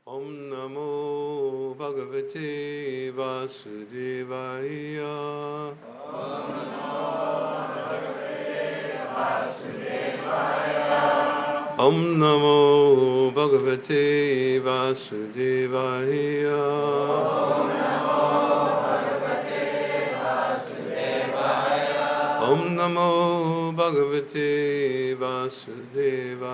Om Namo Bhagavate Vasudevaya. Om Namo Bhagavate Vasudevaya. Om Namo Bhagavate Vasudevaya.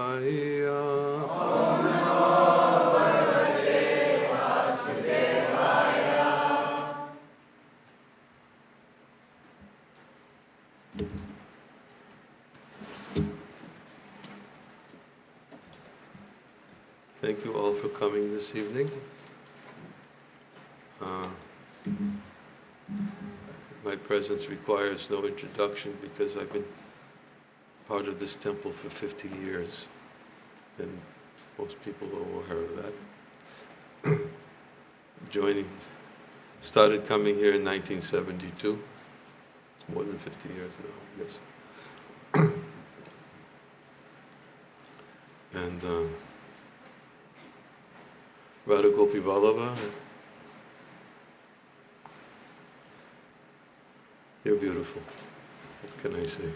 Thank you all for coming this evening. My presence requires no introduction because I've been part of this temple for 50 years, and most people are aware of that. Started coming here in 1972. It's more than 50 years now, I guess. And Radha Gopi Vallabha, you're beautiful. What can I say?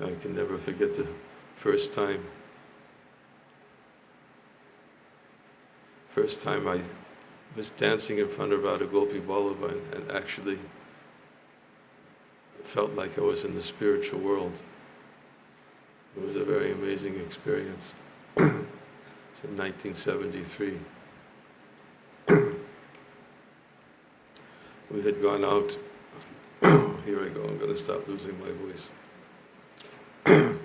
I can never forget the first time I was dancing in front of Radha Gopi Vallabha and actually felt like I was in the spiritual world. It was a very amazing experience. It's in 1973. We had gone out. Here I go, I'm going to stop losing my voice. What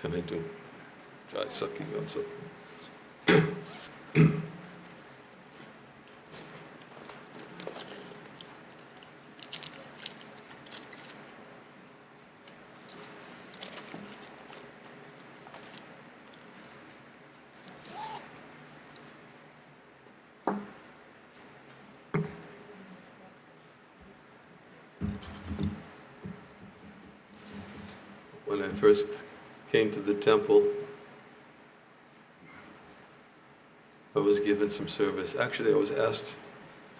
can I do? Try sucking on something. When I first came to the temple, I was given some service. Actually, I was asked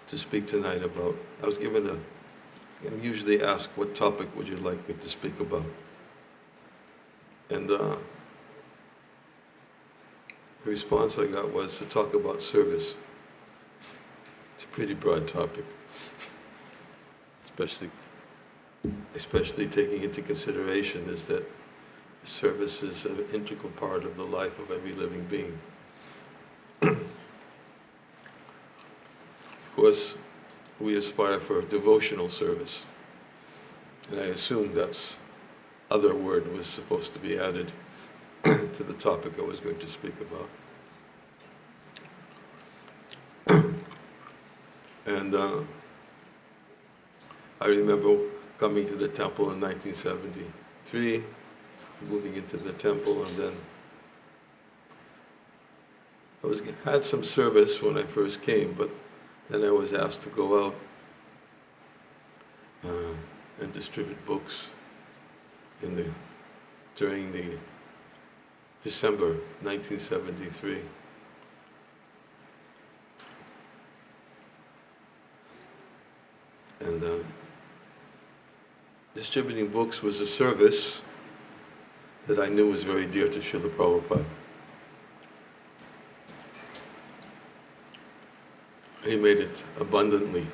to speak tonight about, I'm usually asked, what topic would you like me to speak about? And the response I got was to talk about service. It's a pretty broad topic, especially taking into consideration is that service is an integral part of the life of every living being. Of course, we aspire for devotional service, and I assume that's other word was supposed to be added to the topic I was going to speak about. And I remember coming to the temple in 1973, moving into the temple, and then I had some service when I first came, but then I was asked to go out and distribute books during the December 1973. And distributing books was a service that I knew was very dear to Srila Prabhupada. He made it abundantly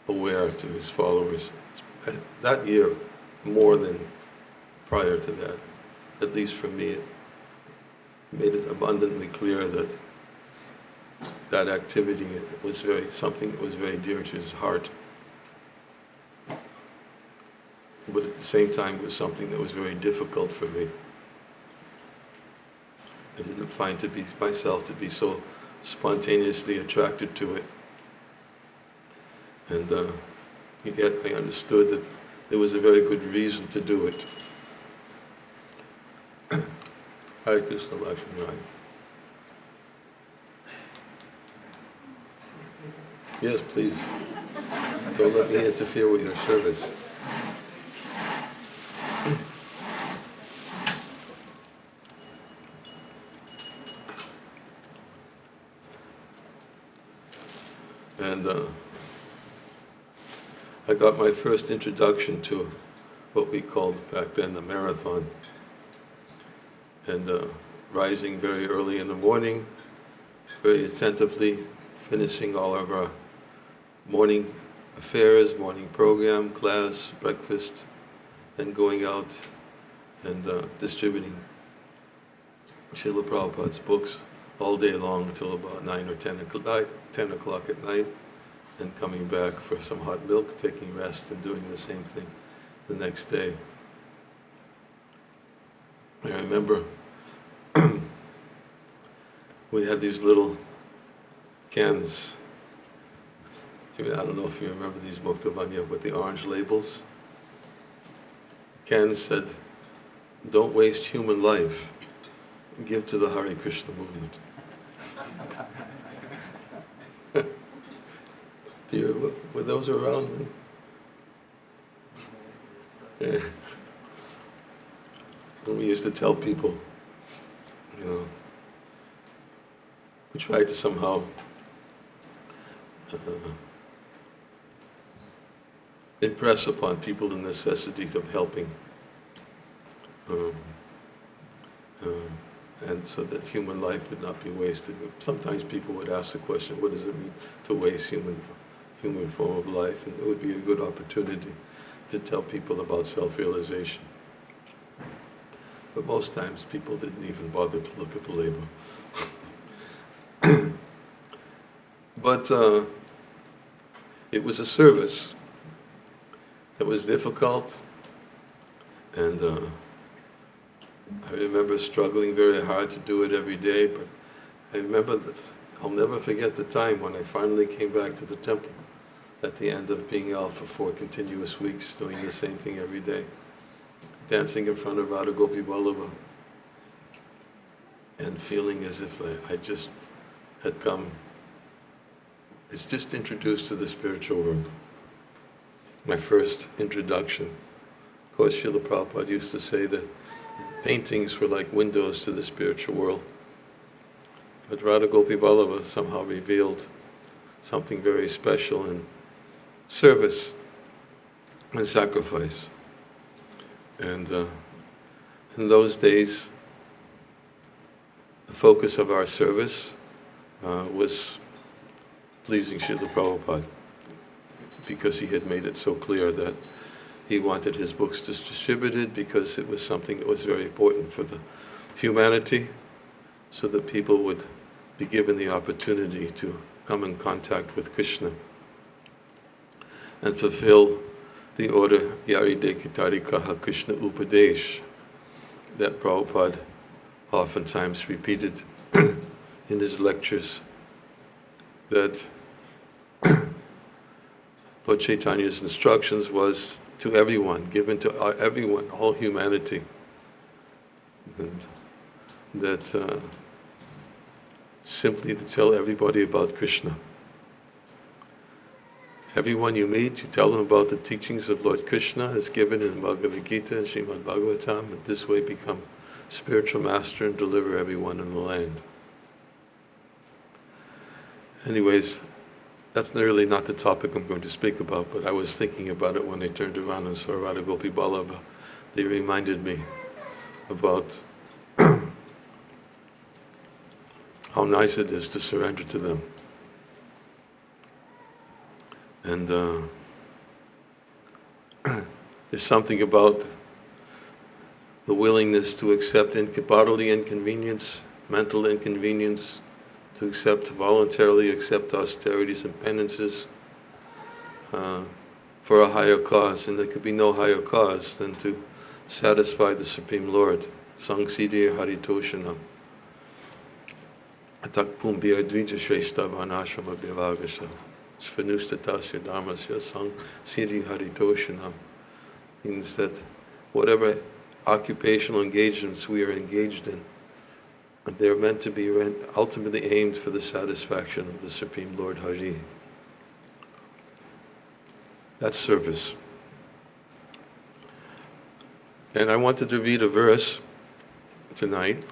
aware to his followers. That year, more than prior to that, at least for me, it made it abundantly clear that that activity was something that was very dear to his heart. But at the same time, it was something that was very difficult for me. I didn't find myself to be so spontaneously attracted to it. And yet I understood that there was a very good reason to do it. Hare Krishna, Lakshmi Rai. Yes, please. Don't let me interfere with your service. And I got my first introduction to what we called back then the marathon. And rising very early in the morning, very attentively, finishing all of our morning affairs, morning program, class, breakfast, and going out and distributing Srila Prabhupada's books all day long until about 9 or 10 o'clock at night, and coming back for some hot milk, taking rest, and doing the same thing the next day. I remember we had these little cans. I don't know if you remember these Muktavanya with the orange labels. Cans said, "Don't waste human life. Give to the Hare Krishna movement." Were those around? Yeah. And we used to tell people, we tried to somehow impress upon people the necessity of helping, and so that human life would not be wasted. Sometimes people would ask the question, what does it mean to waste human form of life? And it would be a good opportunity to tell people about self-realization. But most times people didn't even bother to look at the label. But it was a service that was difficult, and I remember struggling very hard to do it every day, but I remember that I'll never forget the time when I finally came back to the temple at the end of being out for 4 continuous weeks, doing the same thing every day, dancing in front of Radha Gopi Vallabha, and feeling as if I just had come, it's just introduced to the spiritual world. My first introduction. Of course, Srila Prabhupada used to say that paintings were like windows to the spiritual world. But Radha Gopi Vallabha somehow revealed something very special in service and sacrifice. And in those days, the focus of our service was pleasing Srila Prabhupada, because he had made it so clear that he wanted his books distributed because it was something that was very important for the humanity, so that people would be given the opportunity to come in contact with Krishna and fulfill the order Yari Dekitari Kaha Krishna Upadesh that Prabhupada oftentimes repeated in his lectures, that Lord Chaitanya's instructions was to everyone, given to everyone, all humanity, and that simply to tell everybody about Krishna. Everyone you meet, you tell them about the teachings of Lord Krishna as given in Bhagavad Gita and Srimad Bhagavatam, and this way become spiritual master and deliver everyone in the land. Anyways, that's really not the topic I'm going to speak about, but I was thinking about it when I turned around and saw Radha Gopi Vallabha. They reminded me about how nice it is to surrender to them. And there's something about the willingness to accept bodily inconvenience, mental inconvenience, to voluntarily accept austerities and penances for a higher cause. And there could be no higher cause than to satisfy the Supreme Lord. Sangsidya Haritoshanam. Atak Pumbir Dvija Shrestha Vanashrama Bhavagasha. Svanustatasya Dharmasya Sangsidya Haritoshanam. Means that whatever occupational engagements we are engaged in, they're meant to be ultimately aimed for the satisfaction of the Supreme Lord Hari. That's service. And I wanted to read a verse tonight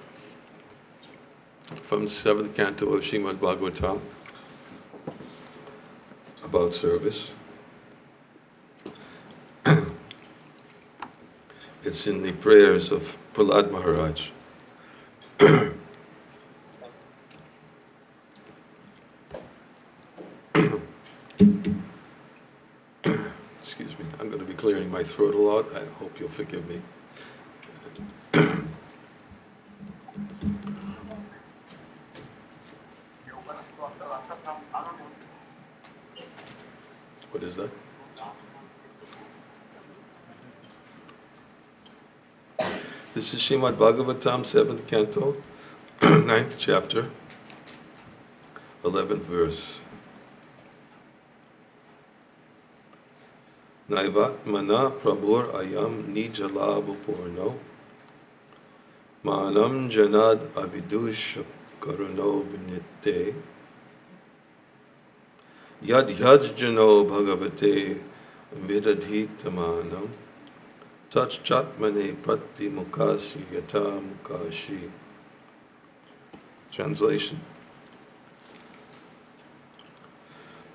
from the 7th canto of Srimad Bhagavatam about service. It's in the prayers of Prahlad Maharaj. Excuse me, I'm going to be clearing my throat a lot. I hope you'll forgive me. What is that? This is Srimad Bhagavatam 7th canto, 9th chapter, 11th verse. Naivat mana prabhur ayam nijalabhu porno manam janad avidush karuno vinite yad jano bhagavate vidadhitamanam Tach chatmane prati mukasi yata mukashi. Translation.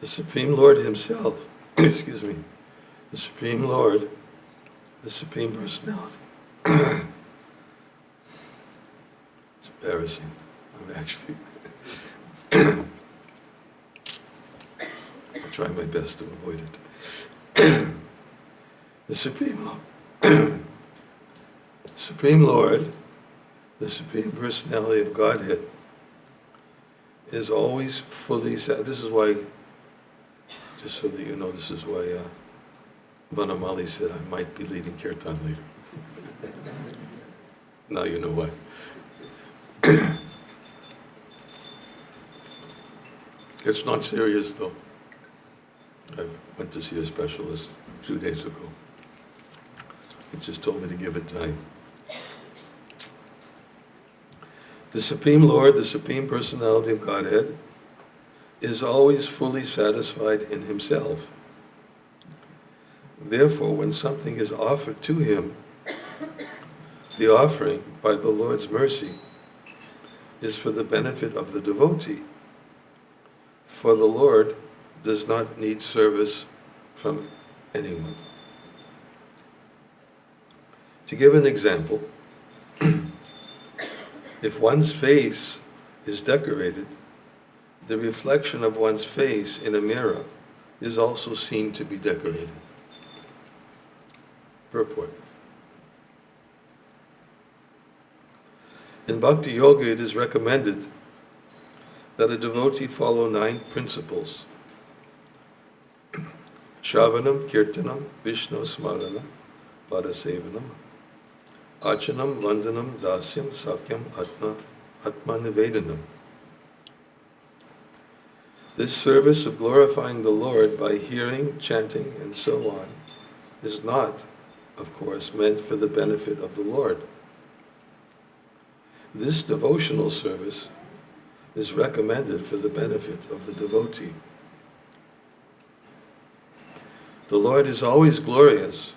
The Supreme Lord Himself, excuse me, the Supreme Lord, the Supreme Personality. It's embarrassing. I'm actually, I'll try my best to avoid it. The Supreme Lord. Supreme Lord, the Supreme Personality of Godhead, is always fully satisfied. This is why, just so that you know, this is why Vanamali said I might be leading Kirtan later. Now you know why. It's not serious though. I went to see a specialist 2 days ago. He just told me to give it time. The Supreme Lord, the Supreme Personality of Godhead, is always fully satisfied in Himself. Therefore, when something is offered to Him, the offering, by the Lord's mercy, is for the benefit of the devotee. For the Lord does not need service from anyone. To give an example, if one's face is decorated, the reflection of one's face in a mirror is also seen to be decorated. Purport. In Bhakti Yoga, it is recommended that a devotee follow 9 principles. Shravanam, Kirtanam, Vishnu Smaranam, Padasevanam, Achanam, Vandanam, Dasyam, Sakyam, Atma Nivedanam. This service of glorifying the Lord by hearing, chanting, and so on is not, of course, meant for the benefit of the Lord. This devotional service is recommended for the benefit of the devotee. The Lord is always glorious,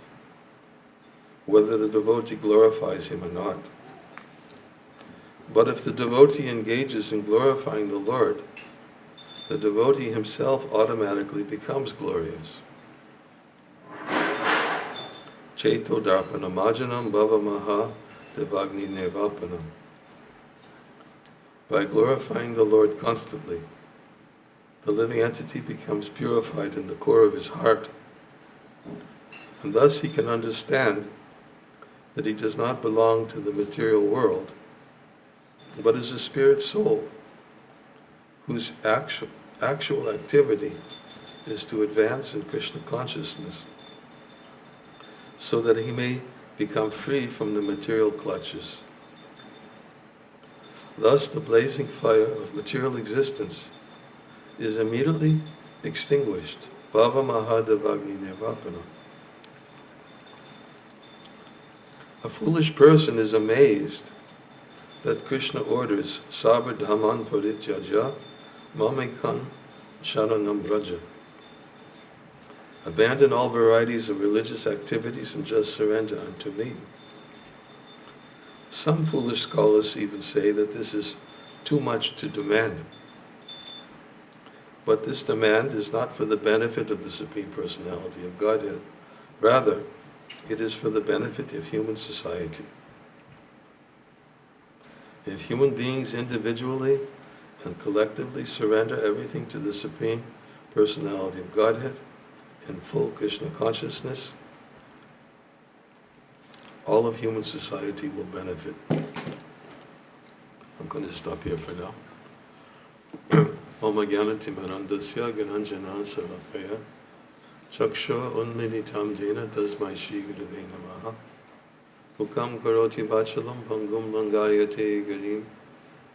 whether the devotee glorifies Him or not. But if the devotee engages in glorifying the Lord, the devotee himself automatically becomes glorious. Cheto darpanamajanam bhavamaha devagni nevapanam. By glorifying the Lord constantly, the living entity becomes purified in the core of his heart, and thus he can understand that he does not belong to the material world, but is a spirit soul whose actual activity is to advance in Krishna consciousness, so that he may become free from the material clutches. Thus the blazing fire of material existence is immediately extinguished. Bhava Mahadevagni Nirvapana. A foolish person is amazed that Krishna orders Sabra Dhamman Parityaja Mamekan Sharanam Braja. Abandon all varieties of religious activities and just surrender unto me. Some foolish scholars even say that this is too much to demand. But this demand is not for the benefit of the Supreme Personality of Godhead. Rather, it is for the benefit of human society. If human beings individually and collectively surrender everything to the Supreme Personality of Godhead in full Krishna consciousness, all of human society will benefit. I'm going to stop here for now. Om Jnanatimirandasya Gyananjana Salakaya Chaksha Unmilitam Jena Tasmai Shri Gurave Namaha Mukam Karoti Vachalam Pangum Langayate Garim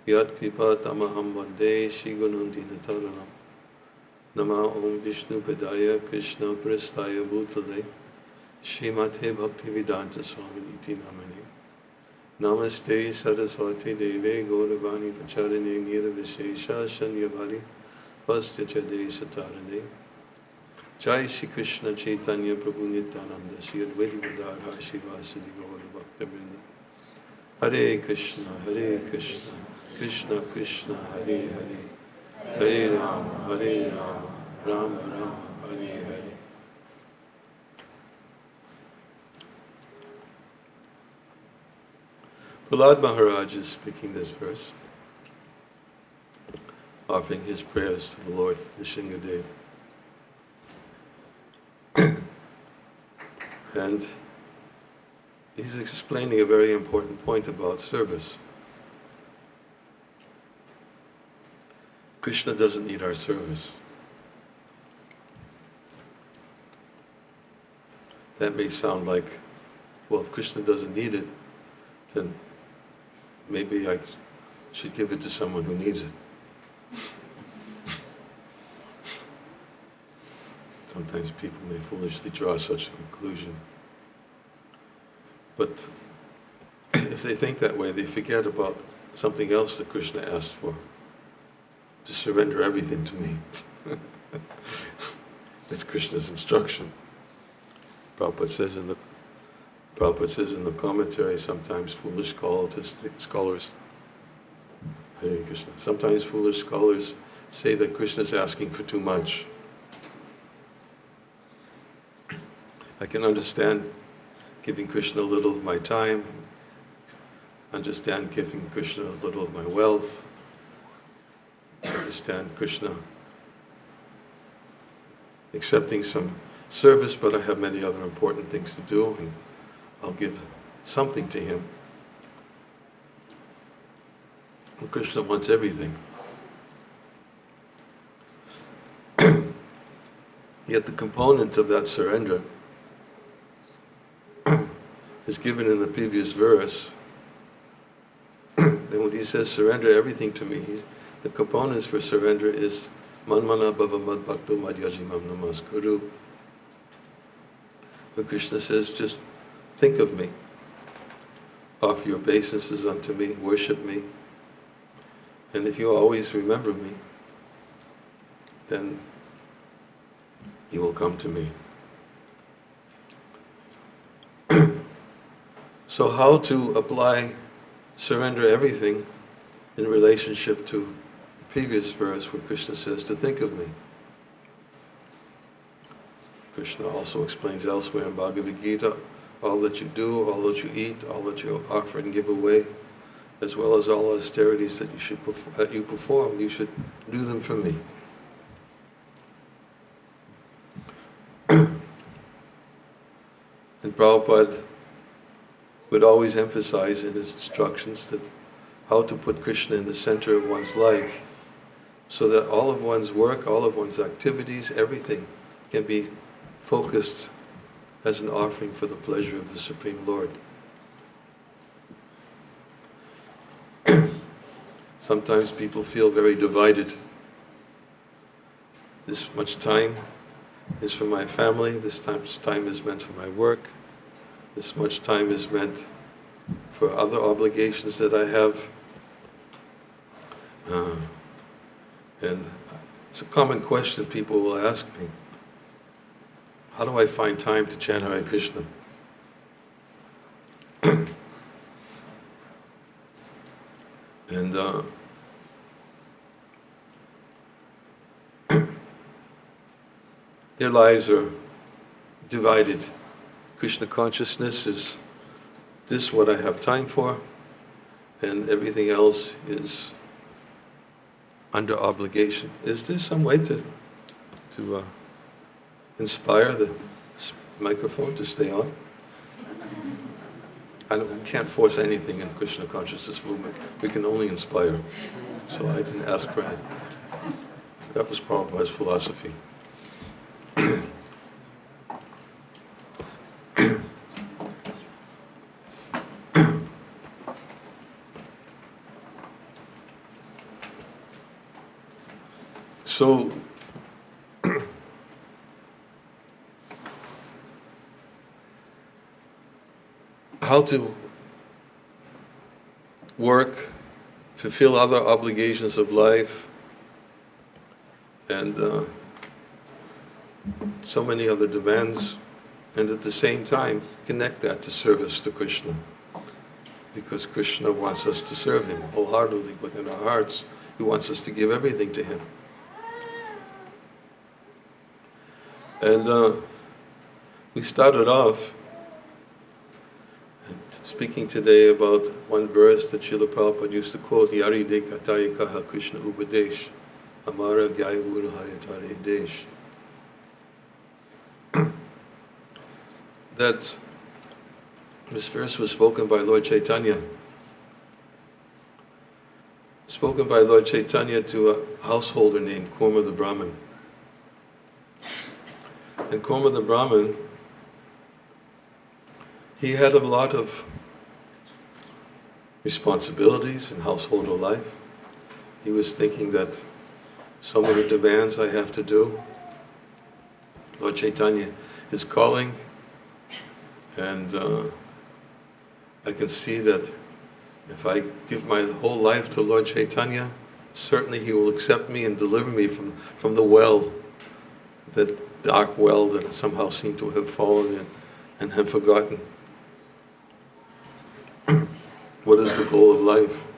Yat Pipa Tamaham Vande Shri Gunundina Taranam Nama Om Vishnu Padaya Krishna Prastaya Bhutale Srimate Bhaktivedanta Swami Iti Namane Namaste Saraswati Deve Gauravani Pacharane Nirvishesha Shanyavali Vastyacha Satarane Jai Shri Krishna Chaitanya Prabhu Nityananda Shri Advaita Gadadhara Shivasadi Gaura Bhaktivinoda Hare Krishna Krishna Krishna Hare Hare Hare Rama Rama Rama Hare Hare. Prahlad Maharaj is speaking this verse, offering his prayers to the Lord Nishingadev. And he's explaining a very important point about service. Krishna doesn't need our service. That may sound like, well, if Krishna doesn't need it, then maybe I should give it to someone who needs it. Sometimes people may foolishly draw such a conclusion. But if they think that way, they forget about something else that Krishna asked for, to surrender everything to me. That's Krishna's instruction. Prabhupada says in the commentary, sometimes foolish scholars, Hare Krishna, sometimes foolish scholars say that Krishna is asking for too much. I can understand giving Krishna a little of my time, understand giving Krishna a little of my wealth, understand Krishna accepting some service, but I have many other important things to do, and I'll give something to him. And Krishna wants everything. Yet the component of that surrender is given in the previous verse. Then when he says, surrender everything to me, the components for surrender is manmana bhava mad bhakto mad yajimam namaskuru. But Krishna says, just think of me, offer your obeisances unto me, worship me, and if you always remember me, then you will come to me. So how to apply surrender everything in relationship to the previous verse where Krishna says to think of me? Krishna also explains elsewhere in Bhagavad Gita, all that you do, all that you eat, all that you offer and give away, as well as all austerities that you perform, you should do them for me. And Prabhupada would always emphasize in his instructions that how to put Krishna in the center of one's life, so that all of one's work, all of one's activities, everything can be focused as an offering for the pleasure of the Supreme Lord. Sometimes people feel very divided. This much time is for my family, this time is meant for my work, this much time is meant for other obligations that I have. And it's a common question people will ask me. how do I find time to chant Hare Krishna? And their lives are divided. Krishna consciousness is this what I have time for, and everything else is under obligation. Is there some way to inspire the microphone to stay on? We can't force anything in the Krishna consciousness movement. We can only inspire. So I didn't ask for it. That was Prabhupada's philosophy. So, how to work, fulfill other obligations of life, and so many other demands, and at the same time connect that to service to Krishna. Because Krishna wants us to serve Him wholeheartedly within our hearts. He wants us to give everything to Him. And we started off speaking today about one verse that Srila Prabhupada used to quote, Yari de kataya kaha Krishna upadesh, amara gyaya urahayatare desh. That this verse was spoken by Lord Chaitanya. Spoken by Lord Chaitanya to a householder named Kurma the Brahmin. And Kurma the Brahmin, he had a lot of responsibilities in household life. He was thinking that so many demands I have to do. Lord Chaitanya is calling, and I can see that if I give my whole life to Lord Chaitanya, certainly He will accept me and deliver me from the well, that dark well that I somehow seem to have fallen in and have forgotten. What is the goal of life?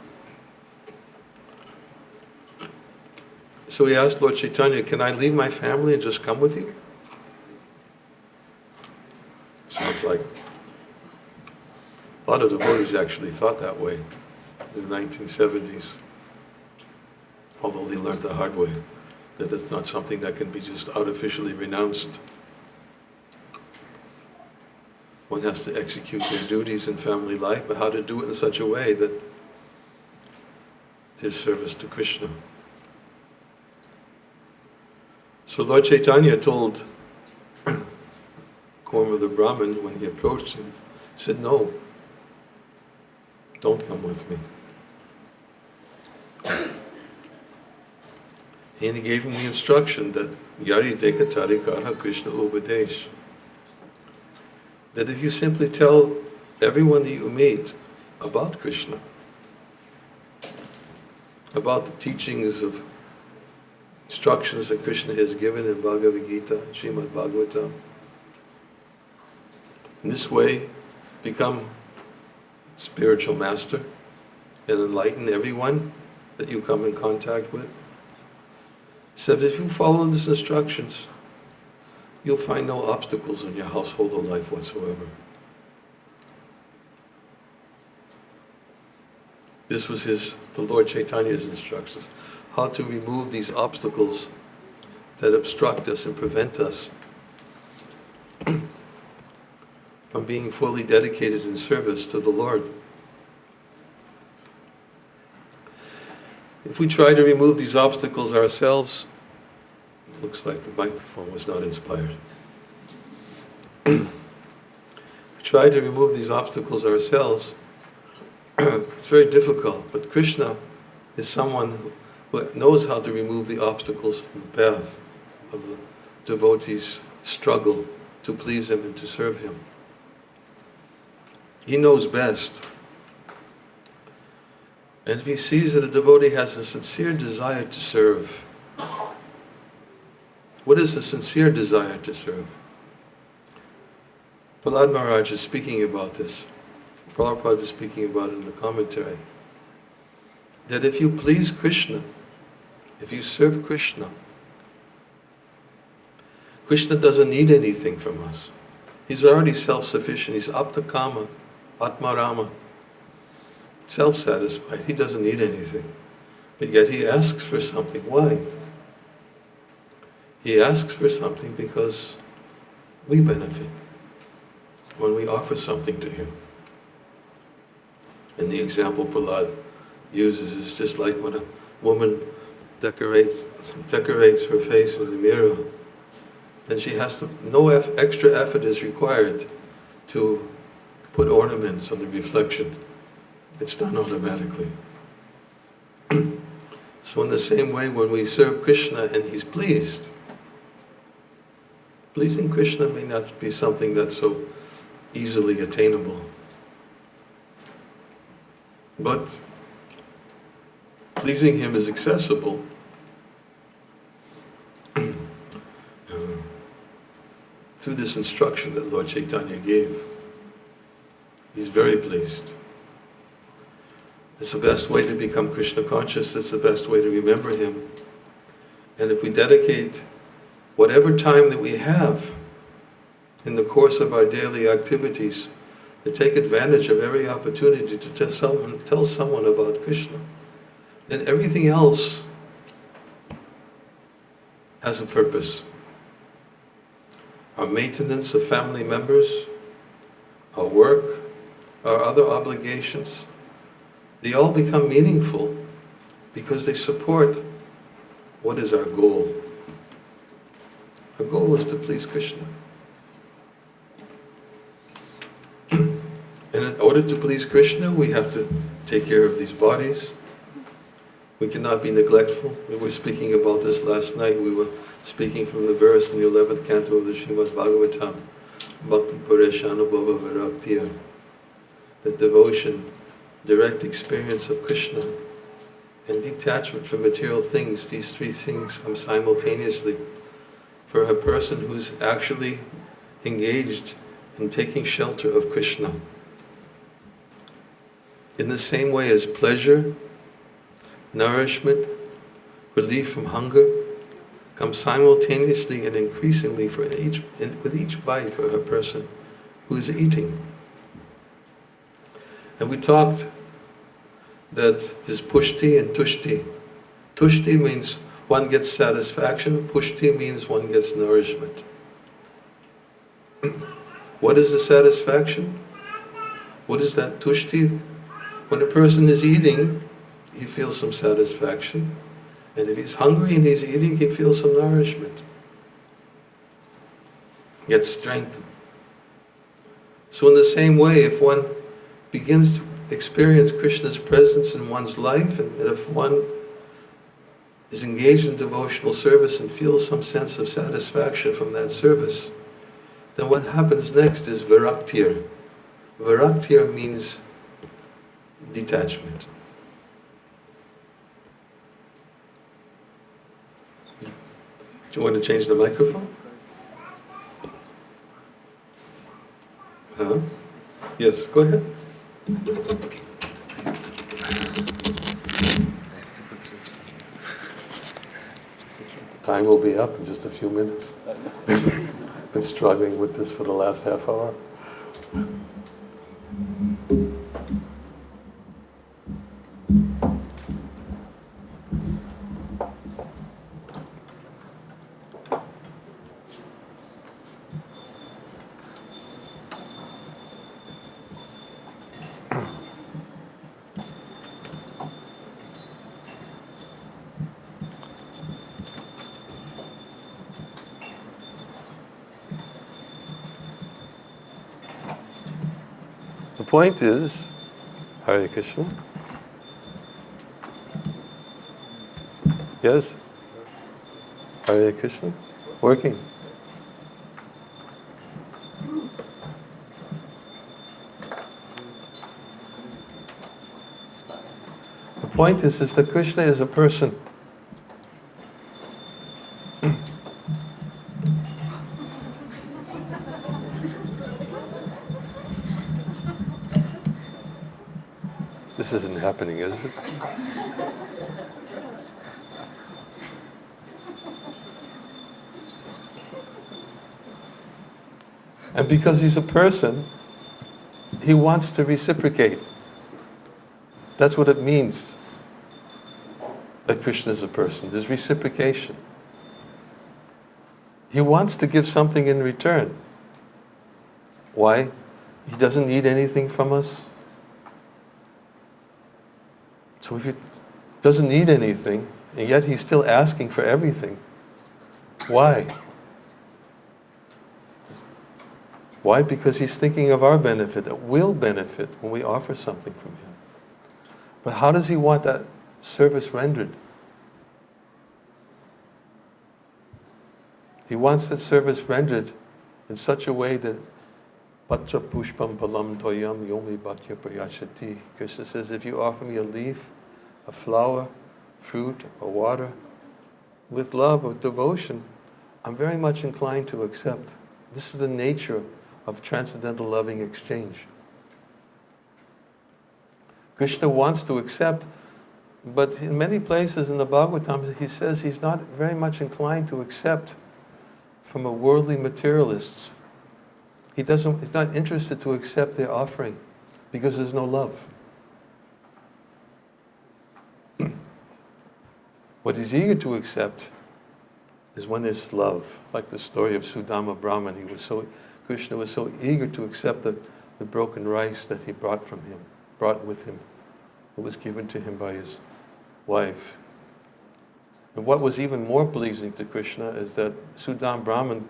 So he asked Lord Chaitanya, can I leave my family and just come with you? Sounds like a lot of devotees actually thought that way in the 1970s, although they learned the hard way, that it's not something that can be just artificially renounced. One has to execute their duties in family life, but how to do it in such a way that is service to Krishna. So Lord Chaitanya told Kurma the Brahmin when he approached him, said, no, don't come with me. And he gave him the instruction that Yari Dekatari Karha Krishna Upadesh, that if you simply tell everyone that you meet about Krishna, about the teachings of instructions that Krishna has given in Bhagavad Gita, Srimad Bhagavatam, in this way become spiritual master and enlighten everyone that you come in contact with. So if you follow these instructions, you'll find no obstacles in your household or life whatsoever. This was the Lord Chaitanya's instructions, how to remove these obstacles that obstruct us and prevent us from being fully dedicated in service to the Lord. If we try to remove these obstacles ourselves, it looks like the microphone was not inspired. If we try to remove these obstacles ourselves, it's very difficult, but Krishna is someone who knows how to remove the obstacles in the path of the devotee's struggle to please Him and to serve Him. He knows best. And if He sees that a devotee has a sincere desire to serve, what is a sincere desire to serve? Prahlad Maharaj is speaking about this. Prabhupada is speaking about it in the commentary. That if you please Krishna, if you serve Krishna, Krishna doesn't need anything from us. He's already self-sufficient. He's aptakama, atmarama, self-satisfied. He doesn't need anything. But yet he asks for something. Why? He asks for something because we benefit when we offer something to him. And the example Prahlad uses is just like when a woman decorates her face in the mirror, then she has to, no extra effort is required to put ornaments on the reflection. It's done automatically. So in the same way, when we serve Krishna and he's pleased, pleasing Krishna may not be something that's so easily attainable. But pleasing him is accessible through this instruction that Lord Chaitanya gave. He's very pleased. It's the best way to become Krishna conscious. It's the best way to remember him. And if we dedicate whatever time that we have in the course of our daily activities to take advantage of every opportunity to tell someone about Krishna, then everything else has a purpose. Our maintenance of family members, our work, our other obligations, they all become meaningful because they support what is our goal. Our goal is to please Krishna. And in order to please Krishna, we have to take care of these bodies. We cannot be neglectful. We were speaking about this last night. We were speaking from the verse in the 11th canto of the Srimad Bhagavatam, Bhakti Pareshanubhava Viraktiya, that devotion, direct experience of Krishna, and detachment from material things, these three things come simultaneously for a person who's actually engaged in taking shelter of Krishna. In the same way as pleasure, nourishment, relief from hunger come simultaneously and increasingly with each bite for a person who is eating. And we talked that there's pushti and tushti. Tushti means one gets satisfaction, pushti means one gets nourishment. What is the satisfaction? What is that tushti? When a person is eating, he feels some satisfaction. And if he's hungry and he's eating, he feels some nourishment. Gets strength. So in the same way, if one begins to experience Krishna's presence in one's life, and if one is engaged in devotional service and feels some sense of satisfaction from that service, then what happens next is viraktir. Viraktir means detachment. Do you want to change the microphone? Huh? Yes, go ahead. Time will be up in just a few minutes. Been struggling with this for the last half hour. The point is, Hare Krishna. Yes? Hare Krishna? Working. The point is that Krishna is a person. isn't happening, is it? And because he's a person, he wants to reciprocate. That's what it means that Krishna is a person. There's reciprocation. He wants to give something in return. Why? He doesn't need anything from us. So if he doesn't need anything, and yet he's still asking for everything, why? Why? Because he's thinking of our benefit, that we'll benefit when we offer something from him. But how does he want that service rendered? He wants that service rendered in such a way that Patra pushpam palam toyam yomi bhakya prayashati. Krishna says, if you offer me a leaf, a flower, fruit, or water, with love, with devotion, I'm very much inclined to accept. This is the nature of transcendental loving exchange. Krishna wants to accept, but in many places in the Bhagavatam, he says he's not very much inclined to accept from a worldly materialists. He's not interested to accept their offering because there's no love. What he's eager to accept is when there's love, like the story of Sudama Brahman. Krishna was so eager to accept the broken rice that he brought with him. It was given to him by his wife. And what was even more pleasing to Krishna is that Sudama Brahman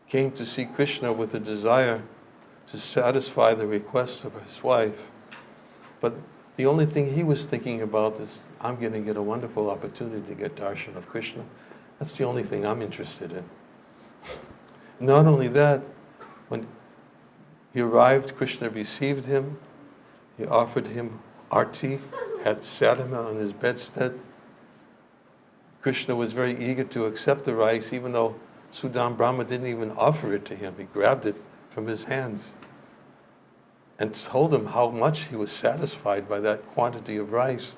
came to see Krishna with a desire to satisfy the requests of his wife. But the only thing he was thinking about is, I'm going to get a wonderful opportunity to get darshan of Krishna. That's the only thing I'm interested in. Not only that, when he arrived, Krishna received him. He offered him arti, had sat him on his bedstead. Krishna was very eager to accept the rice, even though Sudama Brahma didn't even offer it to him. He grabbed it from his hands and told him how much he was satisfied by that quantity of rice.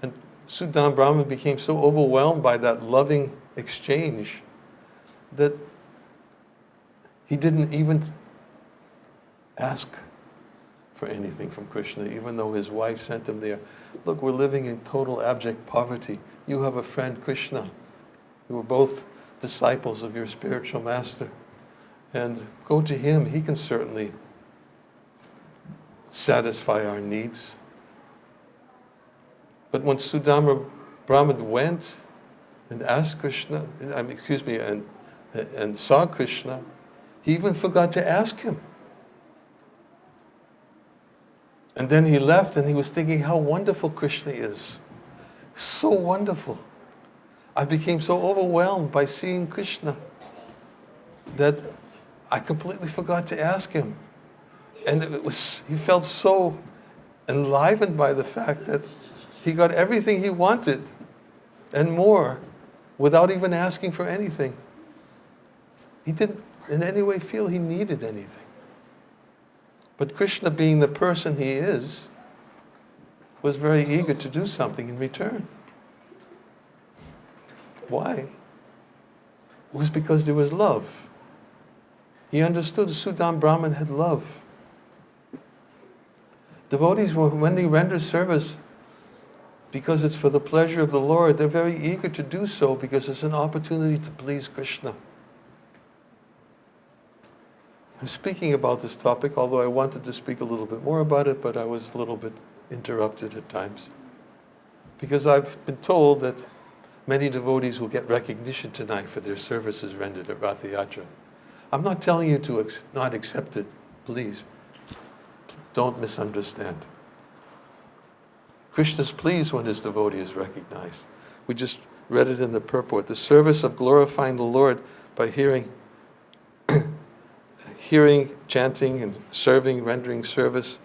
And Sudama Brahma became so overwhelmed by that loving exchange that he didn't even ask for anything from Krishna, even though his wife sent him there. Look, we're living in total abject poverty. You have a friend, Krishna. You were both disciples of your spiritual master. And go to him. He can certainly satisfy our needs. But when Sudama Brahman went and asked Krishna, and saw Krishna, he even forgot to ask him. And then he left and he was thinking how wonderful Krishna is. So wonderful. I became so overwhelmed by seeing Krishna that I completely forgot to ask him. And he felt so enlivened by the fact that he got everything he wanted and more without even asking for anything. He didn't in any way feel he needed anything. But Krishna, being the person he is, was very eager to do something in return. Why? It was because there was love. He understood Sudama Brahman had love. Devotees, when they render service because it's for the pleasure of the Lord, they're very eager to do so because it's an opportunity to please Krishna. I'm speaking about this topic, although I wanted to speak a little bit more about it, but I was a little bit interrupted at times. Because I've been told that many devotees will get recognition tonight for their services rendered at Rath Yatra. I'm not telling you to not accept it, please. Don't misunderstand. Krishna's pleased when his devotee is recognized. We just read it in the purport. The service of glorifying the Lord by hearing, chanting, and serving, rendering service.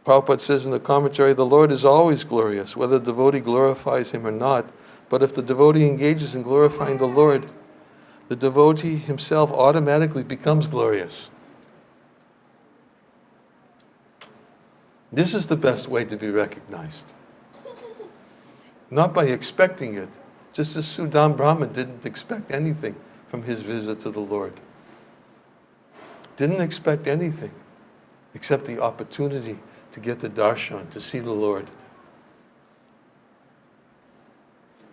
Prabhupada says in the commentary, the Lord is always glorious, whether the devotee glorifies him or not. But if the devotee engages in glorifying the Lord, the devotee himself automatically becomes glorious. This is the best way to be recognized. Not by expecting it, just as Sudam Brahma didn't expect anything from his visit to the Lord. Didn't expect anything except the opportunity to get the darshan, to see the Lord.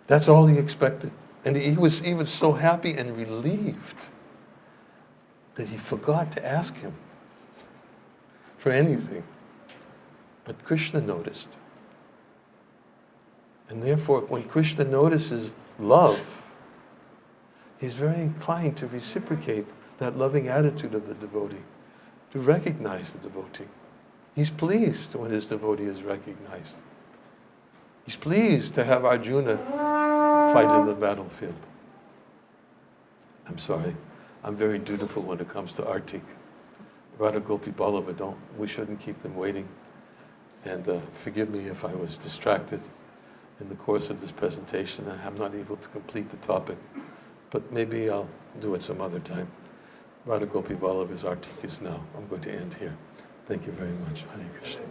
That's all he expected. And he was so happy and relieved that he forgot to ask him for anything. But Krishna noticed. And therefore, when Krishna notices love, he's very inclined to reciprocate that loving attitude of the devotee, to recognize the devotee. He's pleased when his devotee is recognized. He's pleased to have Arjuna fight in the battlefield. I'm sorry, I'm very dutiful when it comes to Artik. Radha Gopi Ballava, we shouldn't keep them waiting. And forgive me if I was distracted in the course of this presentation and I'm not able to complete the topic, but maybe I'll do it some other time. Radha Gopi Vallabha's Artik is now. I'm going to end here. Thank you very much. Hare Krishna.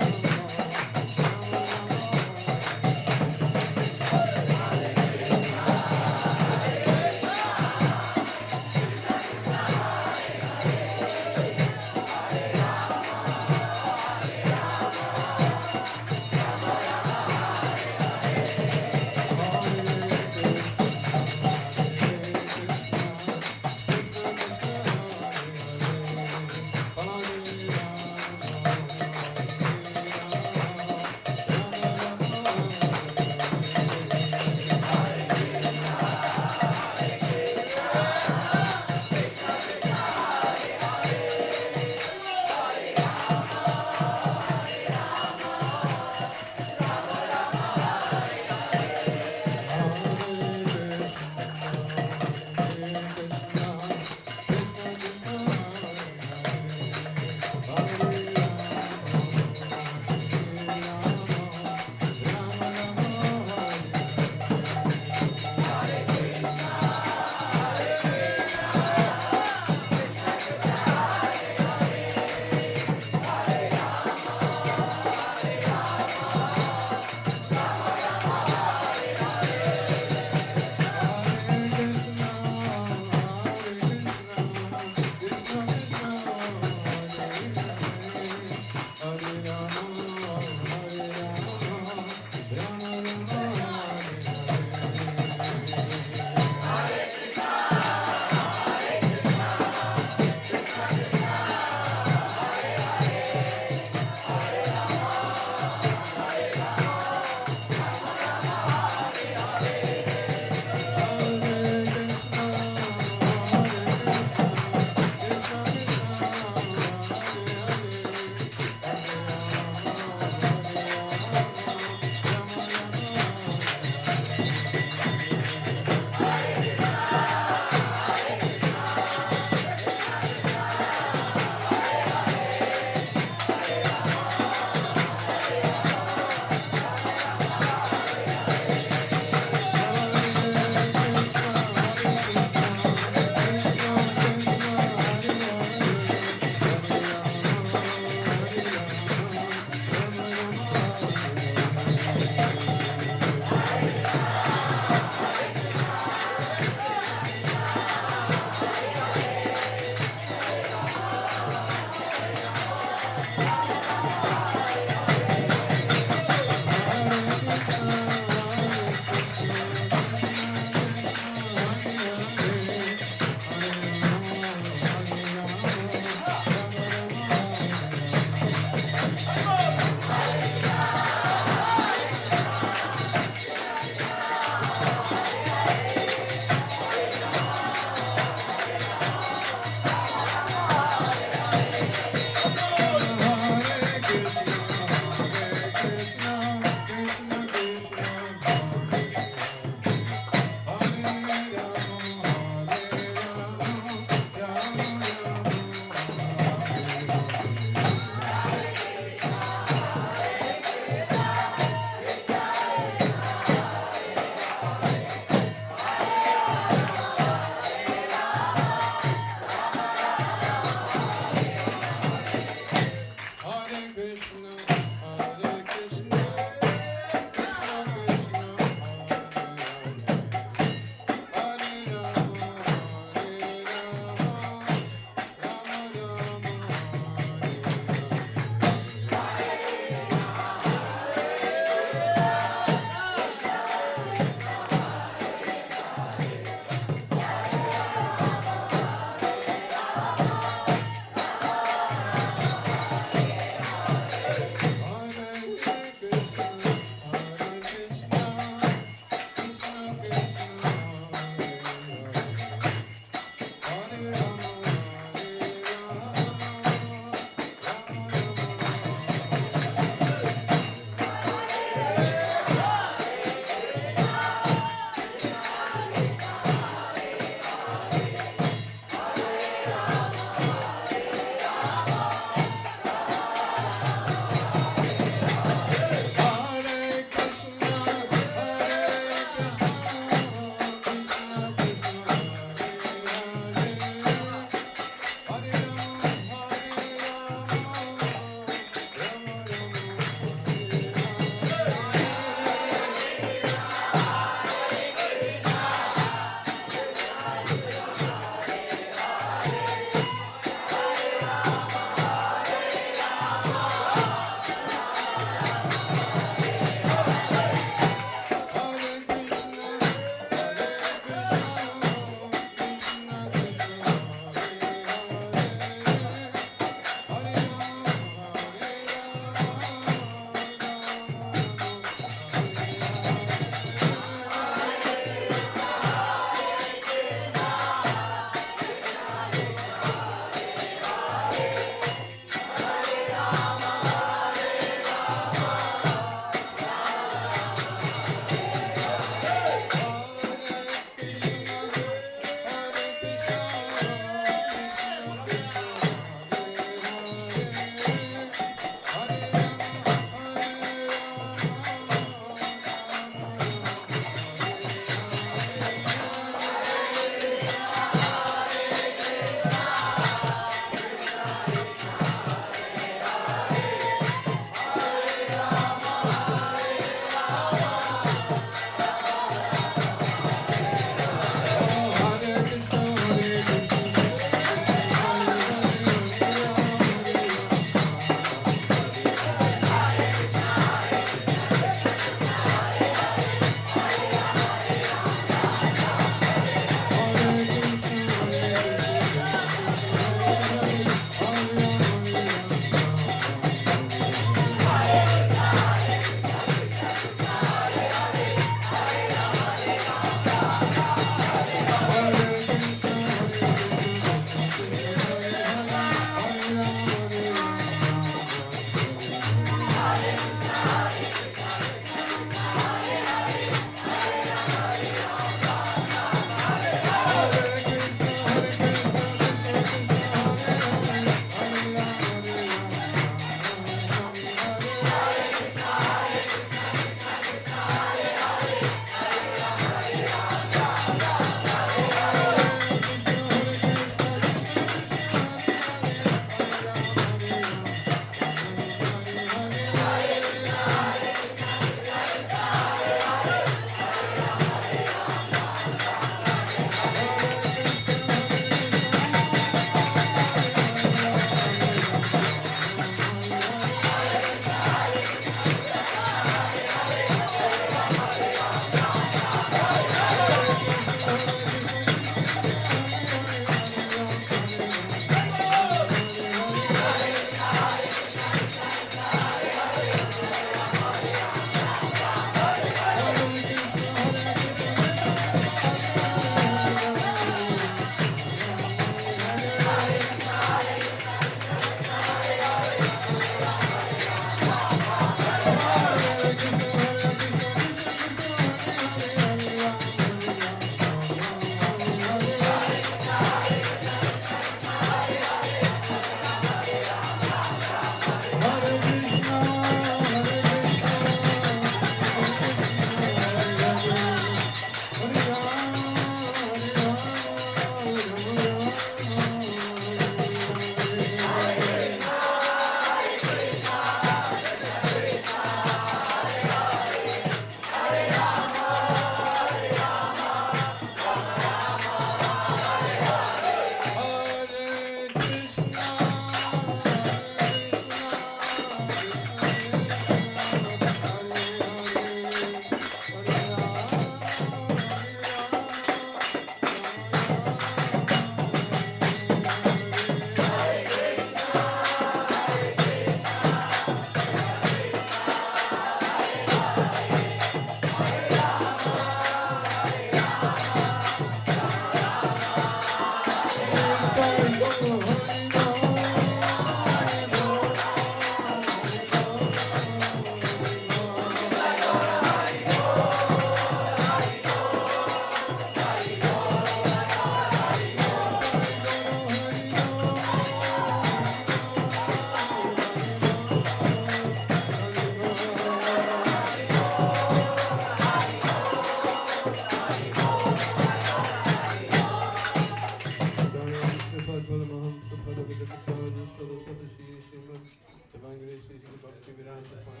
Divine Grace, Sri Bhaktivedanta Swami.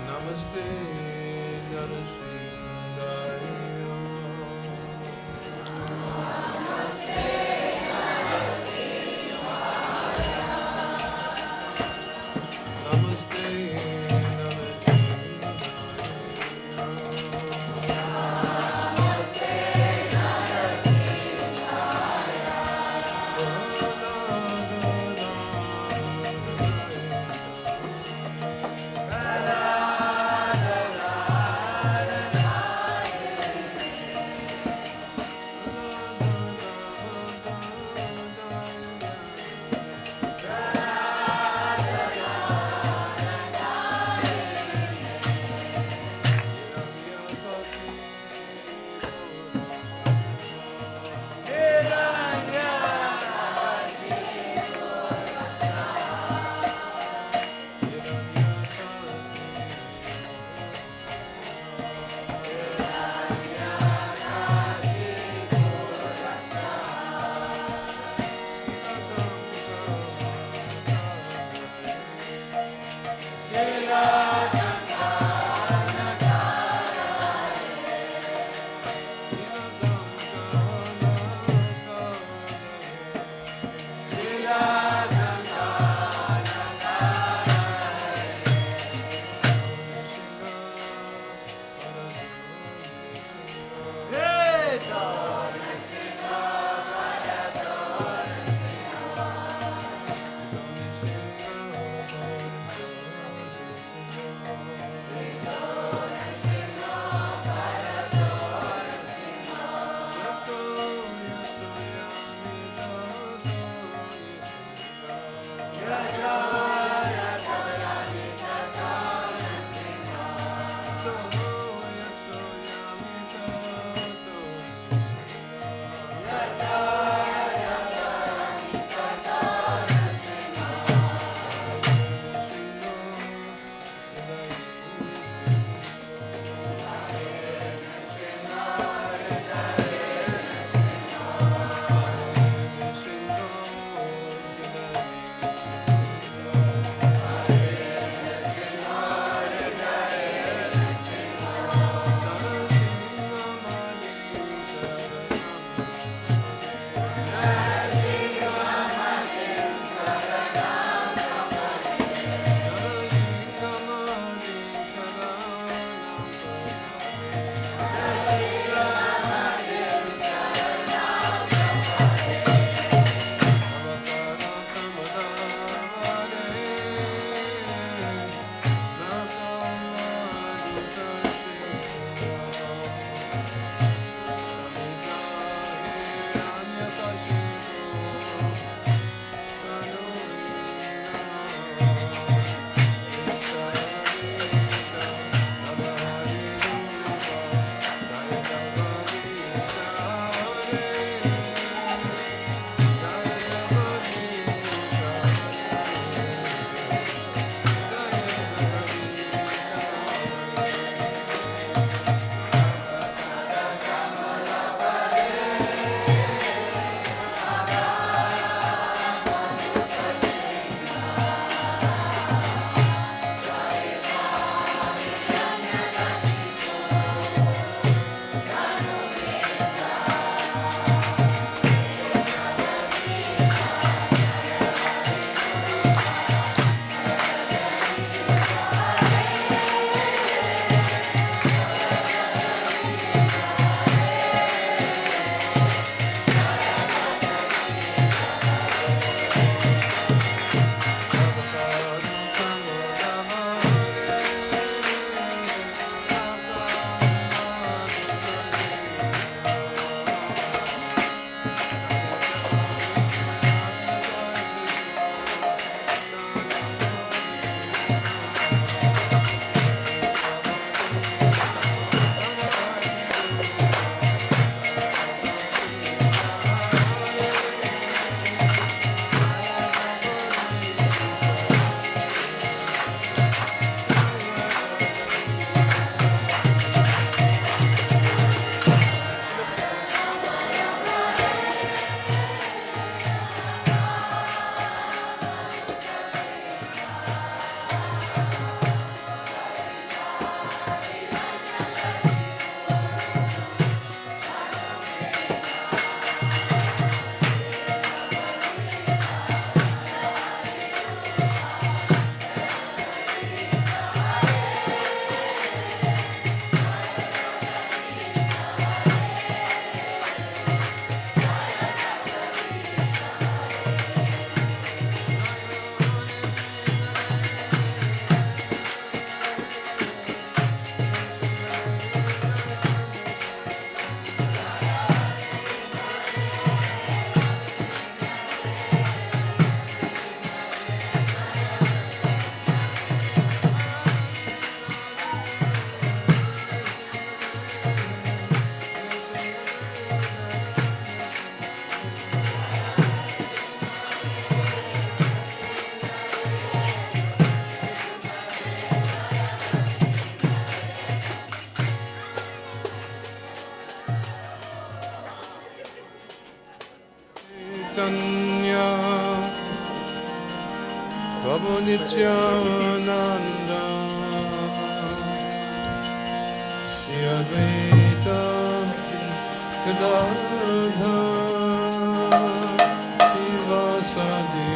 Namaste, Narasindhaya. Namaste. Prabhu Nityananda, Shri Advaita Gadadhara, Srivasadi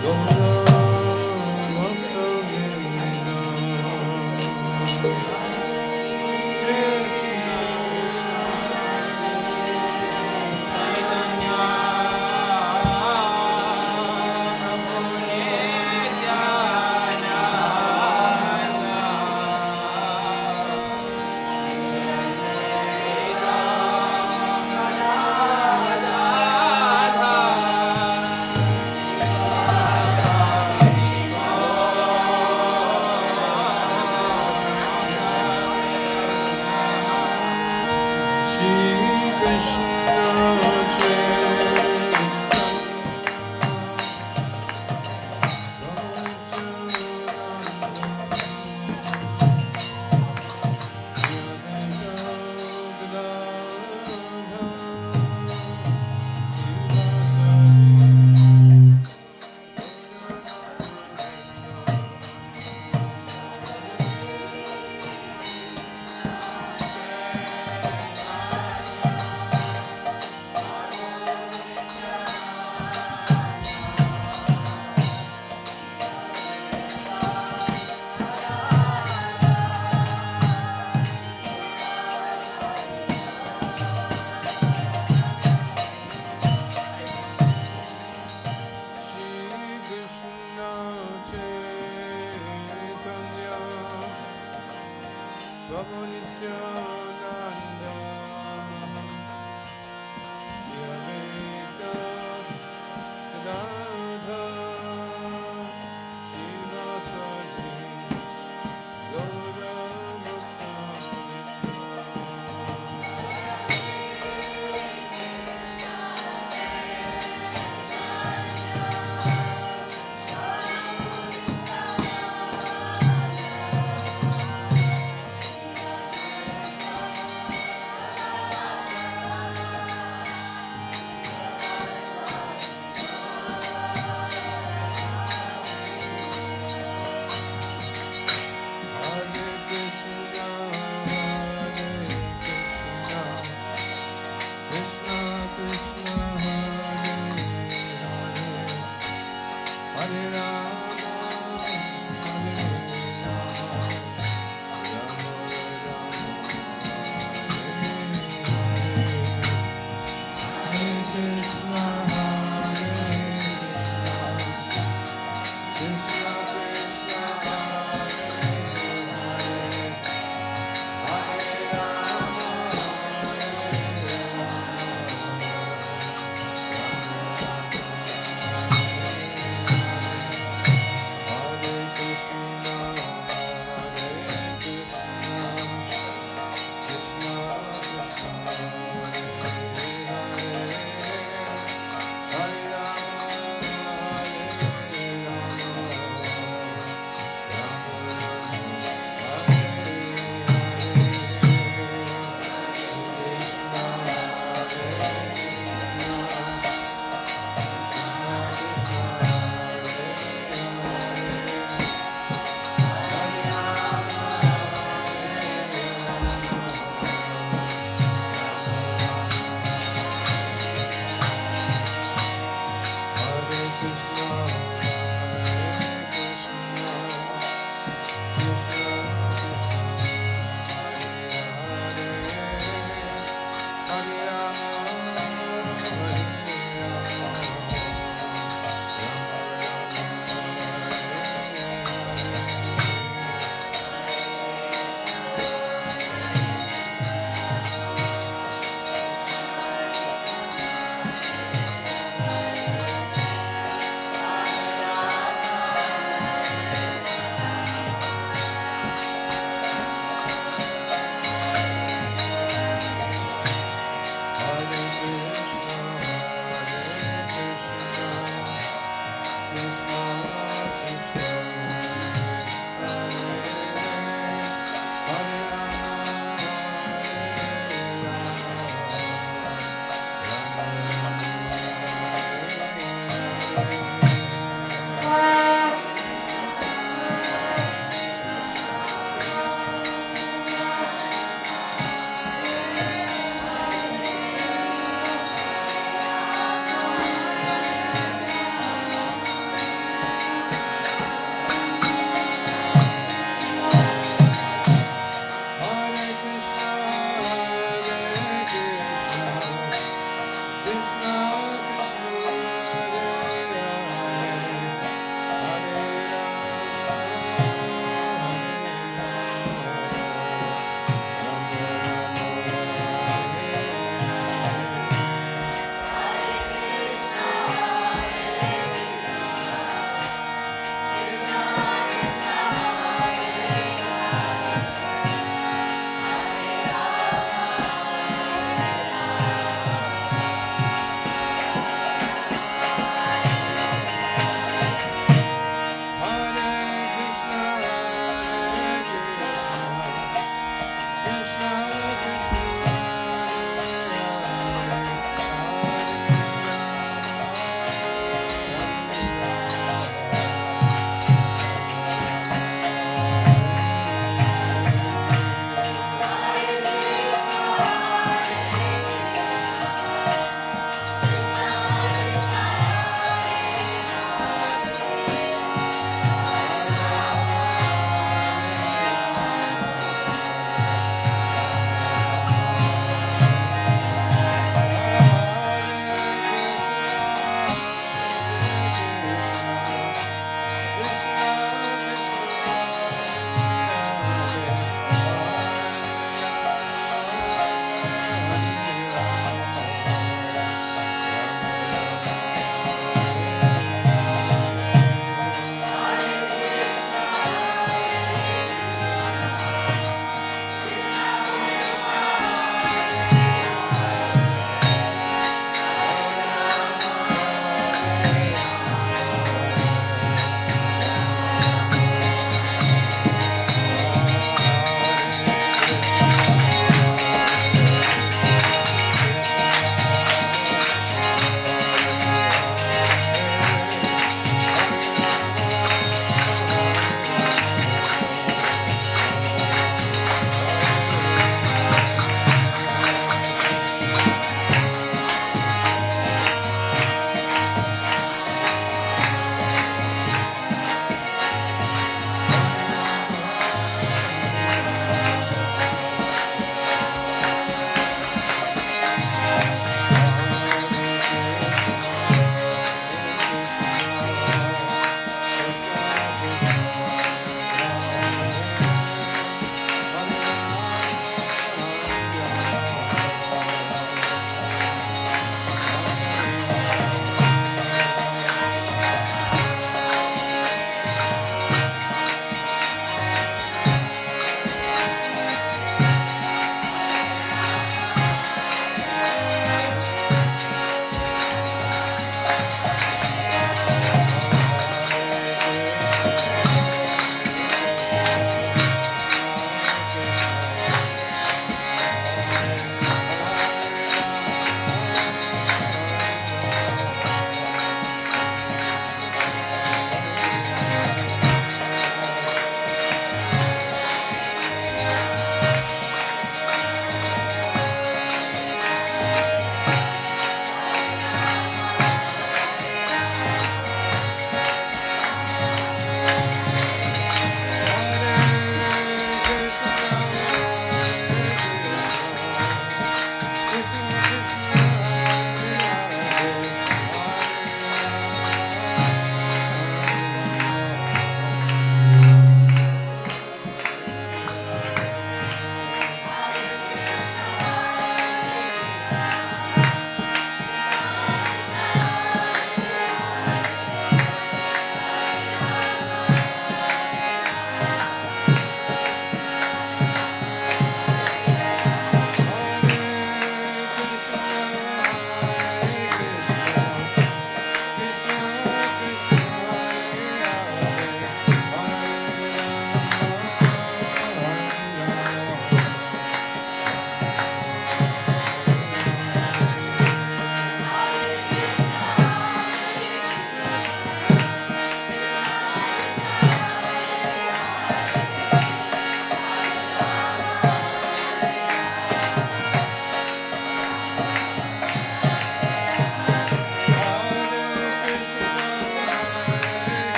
Gaura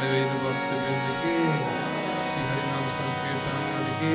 Advaita Bhakta Vrinda ki, Shri Harinam Sankirtan ki,